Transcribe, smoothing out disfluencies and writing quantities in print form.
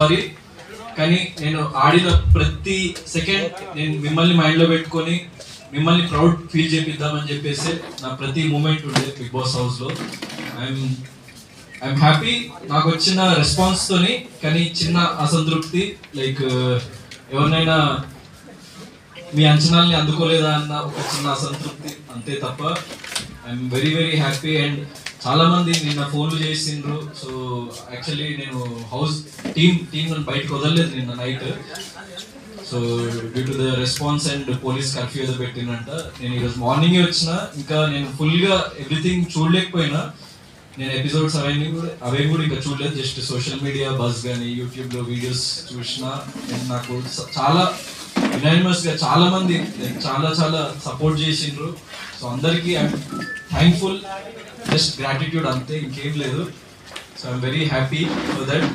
Sorry, కానీ నేను ఆడిన ప్రతి సెకండ్ నేను మిమ్మల్ని మైండ్లో పెట్టుకొని మిమ్మల్ని ప్రౌడ్ ఫీల్ చేపిద్దామని చెప్పేసి నా ప్రతి మూమెంట్ ఉండేది బిగ్ బాస్ హౌస్లో. ఐఎమ్ హ్యాపీ నాకు వచ్చిన రెస్పాన్స్తోని, కానీ చిన్న అసంతృప్తి, లైక్ ఎవరినైనా మీ అంచనాల్ని అందుకోలేదా అన్న ఒక చిన్న అసంతృప్తి, అంతే తప్ప I'm very very happy. And చాలా మంది నిన్న ఫోన్లు చేసిండ్రు. సో యాక్చువల్లీ నేను హౌస్ టీమ్ నన్ను బయటకు వదలలేదు నిన్న night. So due to the response and police curfew ఏదో పెట్టిందంట. నేను ఈరోజు మార్నింగే వచ్చిన, ఇంకా నేను ఫుల్గా ఎవ్రీథింగ్ చూడలేకపోయినా. నేను ఎపిసోడ్స్ అవి కూడా ఇంకా చూడలేదు, జస్ట్ సోషల్ మీడియా బజ్ కానీ యూట్యూబ్లో వీడియోస్ చూసిన. నేను నాకు చాలా యునానిమస్గా చాలా మంది చాలా చాలా సపోర్ట్ చేసిండ్రు. సో అందరికీ ఐఎమ్ థ్యాంక్ఫుల్, జస్ట్ గ్రాటిట్యూడ్, అంతే, ఇంకేం లేదు. So I'm very happy for that.